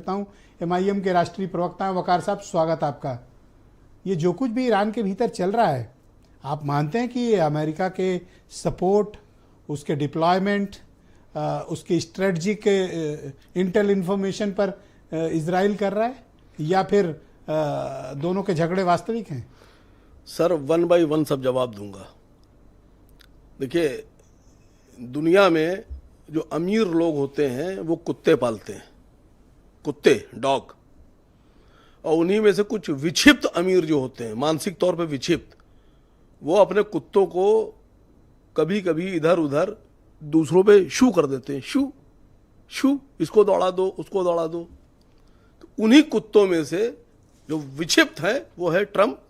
हूं MIM के राष्ट्रीय प्रवक्ता हैं वकार साहब, स्वागत आपका। ये जो कुछ भी ईरान के भीतर चल रहा है, आप मानते हैं कि ये अमेरिका के सपोर्ट, उसके डिप्लॉयमेंट, उसकी स्ट्रेटजिक इंटेल इंफॉर्मेशन पर इजराइल कर रहा है, या फिर दोनों के झगड़े वास्तविक हैं? सर, 1 बाय 1 सब जवाब दूंगा। देखिए, दुनिया में जो अमीर लोग होते हैं वो कुत्ते पालते हैं, कुत्ते, डॉग। और उन्हीं में से कुछ विक्षिप्त अमीर जो होते हैं, मानसिक तौर पे विक्षिप्त, वो अपने कुत्तों को कभी कभी इधर उधर दूसरों पे शू कर देते हैं। शू शू, इसको दौड़ा दो, उसको दौड़ा दो। तो उन्हीं कुत्तों में से जो विक्षिप्त है वो है ट्रम्प।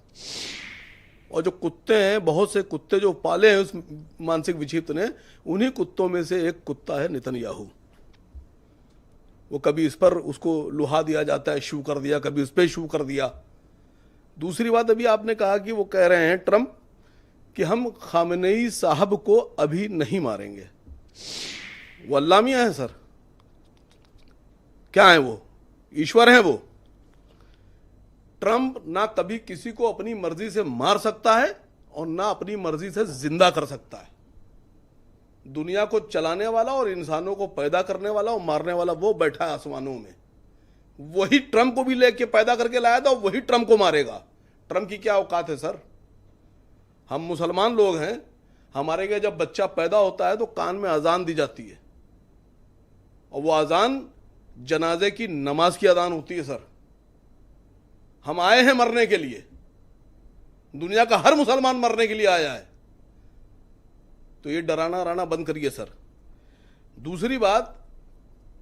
और जो कुत्ते हैं, बहुत से कुत्ते जो पाले हैं उस मानसिक विक्षिप्त ने, उन्हीं कुत्तों में से एक कुत्ता है नेतन्याहू। वो कभी इस पर उसको लुहा दिया जाता है, शू कर दिया, कभी उस पर शू कर दिया। दूसरी बात, अभी आपने कहा कि वो कह रहे हैं ट्रम्प कि हम खामेनेई साहब को अभी नहीं मारेंगे। वो अल्लाह मियां है सर, क्या है वो? ईश्वर है वो। ट्रम्प ना कभी किसी को अपनी मर्जी से मार सकता है और ना अपनी मर्जी से जिंदा कर सकता है। दुनिया को चलाने वाला और इंसानों को पैदा करने वाला और मारने वाला वो बैठा है आसमानों में। वही ट्रम्प को भी लेके पैदा करके लाया था और वही ट्रम्प को मारेगा। ट्रम्प की क्या औकात है सर? हम मुसलमान लोग हैं, हमारे यहाँ जब बच्चा पैदा होता है तो कान में अजान दी जाती है, और वो अजान जनाजे की नमाज की अजान होती है सर। हम आए हैं मरने के लिए, दुनिया का हर मुसलमान मरने के लिए आया है। तो ये डराना राना बंद करिए सर। दूसरी बात,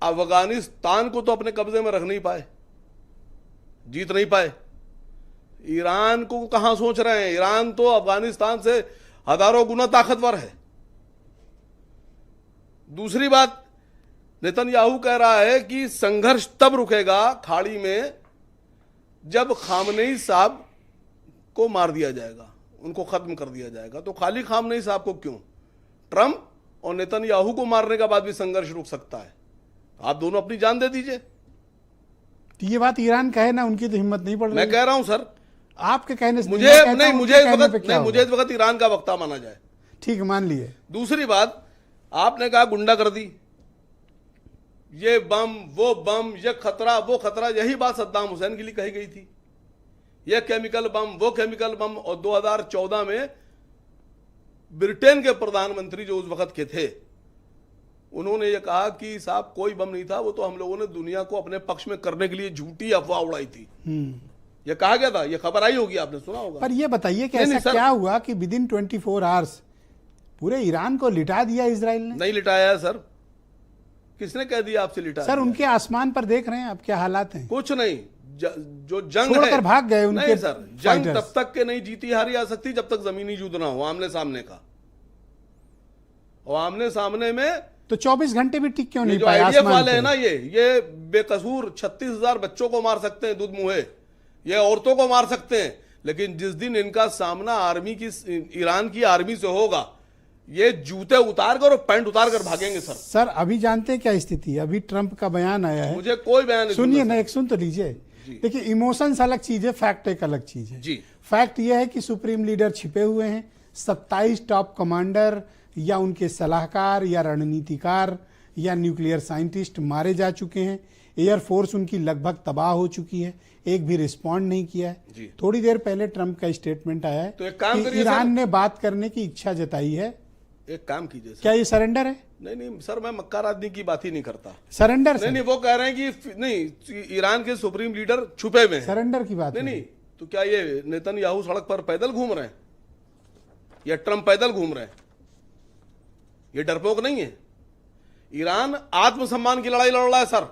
अफगानिस्तान को तो अपने कब्जे में रख नहीं पाए, जीत नहीं पाए। ईरान को कहां सोच रहे हैं? ईरान तो अफगानिस्तान से हजारों गुना ताकतवर है। दूसरी बात, नेतन्याहू कह रहा है कि संघर्ष तब रुकेगा खाड़ी में जब खामनेई साहब को मार दिया जाएगा, उनको खत्म कर दिया जाएगा। तो खाली खामनेई साहब को क्यों, ट्रम्प और नेतन्याहू को मारने के बाद भी संघर्ष रुक सकता है। आप दोनों अपनी जान दे दीजिए। तो ये बात ईरान कहे ना, उनकी तो हिम्मत नहीं पड़ रही। मैं कह रहा हूं सर, आपके कहने से मुझे इस वक्त ईरान का वक्ता माना जाए। ठीक, मान लिए। दूसरी बात, आपने कहा गुंडागर्दी, ये बम, वो बम, ये खतरा, वो खतरा। यही बात सद्दाम हुसैन के लिए कही गई थी, ये केमिकल बम, वो केमिकल बम। और 2014 में ब्रिटेन के प्रधानमंत्री जो उस वक्त के थे, उन्होंने ये कहा कि साहब कोई बम नहीं था, वो तो हम लोगों ने दुनिया को अपने पक्ष में करने के लिए झूठी अफवाह उड़ाई थी। ये कहा गया था, ये खबर आई होगी, आपने सुना होगा। पर ये बताइए कि ऐसा क्या हुआ कि विदिन 24 आवर्स पूरे ईरान को लिटा दिया इजराइल ने? नहीं लिटाया है सर, किसने कह दिया आपसे लिटा सर? उनके आसमान पर देख रहे हैं अब क्या हालात हैं। कुछ नहीं, जो जंग छोड़कर भाग गए उनके। नहीं सर, जंग तब तक के नहीं जीती हारी जा सकती जब तक जमीनी युद्ध ना हो, आमने सामने का। और आमने सामने में तो 24 घंटे भी टिक क्यों नहीं जो पाए? आईडीएफ वाले हैं ना, ये बेकसूर 36,000 बच्चों को मार सकते हैं दूध मुहे, ये औरतों को मार सकते हैं। लेकिन जिस दिन इनका सामना आर्मी की, ईरान की आर्मी से होगा, ये जूते उतार कर और पैंट उतार कर भागेंगे सर। सर, अभी जानते हैं क्या स्थिति है? अभी ट्रंप का बयान आया है। मुझे कोई बयान नहीं, सुनिए ना, एक सुन तो लीजिए। देखिए, इमोशंस अलग चीज है, फैक्ट एक अलग चीज है। जी। फैक्ट यह है कि सुप्रीम लीडर छिपे हुए हैं। 27 टॉप कमांडर या उनके सलाहकार या रणनीतिकार या न्यूक्लियर साइंटिस्ट मारे जा चुके हैं। एयरफोर्स उनकी लगभग तबाह हो चुकी है, एक भी रिस्पॉन्ड नहीं किया है। थोड़ी देर पहले ट्रंप का स्टेटमेंट आया है तो एक काम कि ईरान ने बात करने की इच्छा जताई है। एक काम कीजिए, क्या ये सरेंडर है? नहीं सर, मैं मक्कार आदमी की बात ही नहीं करता। सरेंडर? नहीं, वो कह रहे हैं कि नहीं, ईरान के सुप्रीम लीडर छुपे हुए हैं। सरेंडर की बात नहीं, तो क्या ये नेतन्याहू सड़क पर पैदल घूम रहे हैं या ट्रम्प पैदल घूम रहे हैं? ये डरपोक नहीं है। ईरान आत्मसम्मान की लड़ाई लड़ रहा है सर,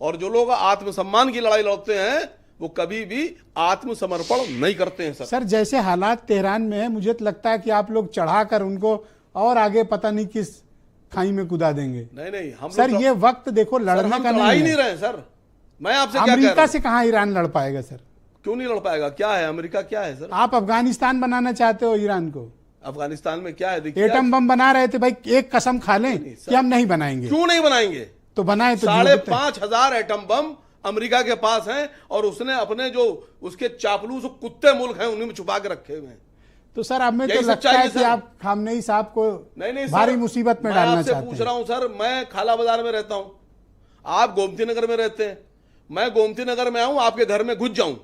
और जो लोग आत्मसम्मान की लड़ाई लड़ते हैं वो कभी भी आत्मसमर्पण नहीं करते हैं सर। सर, जैसे हालात तेहरान में है, मुझे तो लगता है कि आप लोग चढ़ाकर उनको और आगे पता नहीं किस खाई में कुदा देंगे। नहीं, हम सर ये वक्त देखो लड़ने का नहीं रहे सर। मैं आपसे क्या कह रहा हूं? अमेरिका से कहां ईरान लड़ पाएगा सर? क्यों नहीं लड़ पाएगा? क्या है अमेरिका, क्या है सर? आप अफगानिस्तान बनाना चाहते हो ईरान को? अफगानिस्तान में क्या है? देखिए, एटम बम बना रहे थे भाई, एक कसम खा लें कि हम नहीं बनाएंगे। क्यों नहीं बनाएंगे? तो बनाए तो 5,500 एटम बम अमेरिका के पास हैं और उसने अपने जो उसके चापलूस कुत्ते मुल्क हैं उन्हीं में छुपा के रखे हुए हैं। तो सर अब में तो यही लगता सच्चाई है है कि सर। आप खामनेई साहब को नहीं भारी सर, मुसीबत में मैं डालना आपसे चाहते पूछ हैं। रहा हूं सर, मैं खाला बाजार में रहता हूं, आप गोमती नगर में रहते हैं, मैं गोमती नगर में आऊं, आपके घर में घुस जाऊं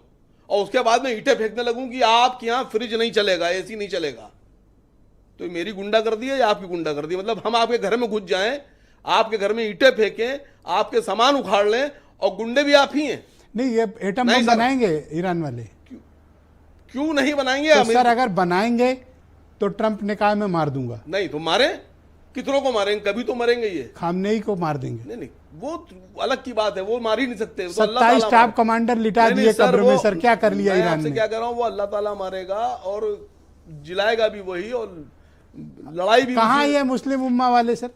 और उसके बाद में ईंटें फेंकने लगूं कि आपके यहां फ्रिज नहीं चलेगा, एसी नहीं चलेगा, तो मेरी गुंडागर्दी है या आपकी गुंडागर्दी? मतलब हम आपके घर में घुस जाएं, आपके घर में ईंटें फेंकें, आपके सामान उखाड़ लें और गुंडे भी आप ही हैं? नहीं, ये एटम नहीं बम सर। बनाएंगे ईरान वाले? क्यों नहीं बनाएंगे? तो सर अगर बनाएंगे तो ट्रंप ने कहा मैं मार दूंगा। नहीं तो मारे, कितनों को मारेंगे? कभी तो मरेंगे ये। खामनेई को मार देंगे। नहीं, वो अलग की बात है, वो मार ही नहीं सकते। तो अल्लाह 27 ताला स्टाफ मारे। कमांडर लिटा नहीं, दिए सर, कब्र में। वो- सर क्या कर लिया मैं ईरान आपसे ने? क्या कह रहा हूँ, वो अल्लाह ताला मारेगा और जिलाएगा भी वही, और लड़ाई भी कहाँ उसी- ये मुस्लिम उम्मा वाले सर?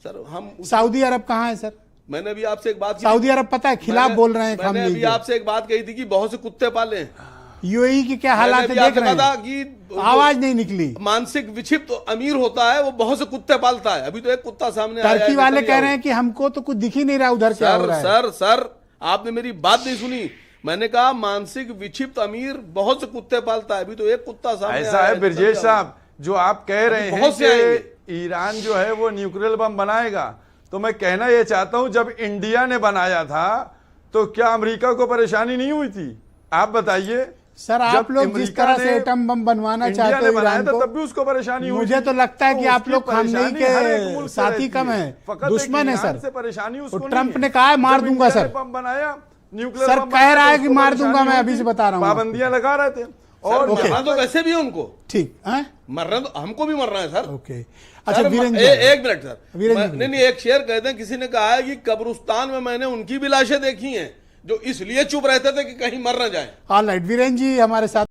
सर हम सऊदी अरब कहाँ है सर? मैंने अभी आपसे एक बात की, सऊदी अरब पता है खिलाफ बोल रहे हैं मैंने खामनेई अभी के। आपसे एक बात कही थी कि बहुत से कुत्ते पाले हैं। यूएई के क्या हालात है मैंने अभी देख आपसे रहे कहा था हैं, कि आवाज नहीं निकली। मानसिक विक्षिप्त तो अमीर होता है, वो बहुत से कुत्ते पालता है। अभी तो एक कुत्ता सामने आया है, टर्की वाले कह नेतन्याहू। रहे हैं कि हमको तो कुछ दिख ही नहीं रहा उधर क्या हो सर रहा है। सर सर आपने मेरी बात नहीं सुनी। मैंने कहा मानसिक विक्षिप्त अमीर बहुत से कुत्ते पालता है। अभी तो एक कुत्ता सामने ऐसा आया है ब्रजेश साहब, जो आप कह रहे हैं बहुत से आएंगे। कि ईरान जो है वो न्यूक्लियर बम बनाएगा, तो मैं कहना ये चाहता हूं जब इंडिया ने बनाया था तो क्या अमेरिका को परेशानी नहीं हुई थी? आप बताइए। सर आप जब लोग जिस अमेरिका तरह से ने एटम बम बनवाना इंडिया चाहते ने हो बनाया ईरान था को, तब भी उसको परेशानी हुई मुझे थी। तो लगता है कि आप उसकी लोग खामनेई परेशानी हर एक के मुल्क से साथी रहती कम है। है, फकत एक दुश्मन है ईरान सर। से परेशानी उसको तो नहीं ट्रंप ने कहा है मार जब दूंगा इंडिया ने सर। बम बनाया, न्यूक्लियर सर बम कह बनाया, रहा तो है कि उसको मार दूंगा, परेशानी मैं हुई अभी थी। से बता रहा हूँ आपको। पाबंदियां लगा रहे थे और ओके। मरना तो वैसे भी है उनको, ठीक है, मरना तो हमको भी मरना है सर। ओके। अच्छा सर, वीरेंद्र एक मिनट सर, वीरेंद्र जी, नहीं एक शेर कहते हैं, किसी ने कहा है कि कब्रिस्तान में मैंने उनकी भी लाशें देखी हैं जो इसलिए चुप रहते थे कि कहीं मर न जाए। ऑलराइट वीरेंद्र जी हमारे साथ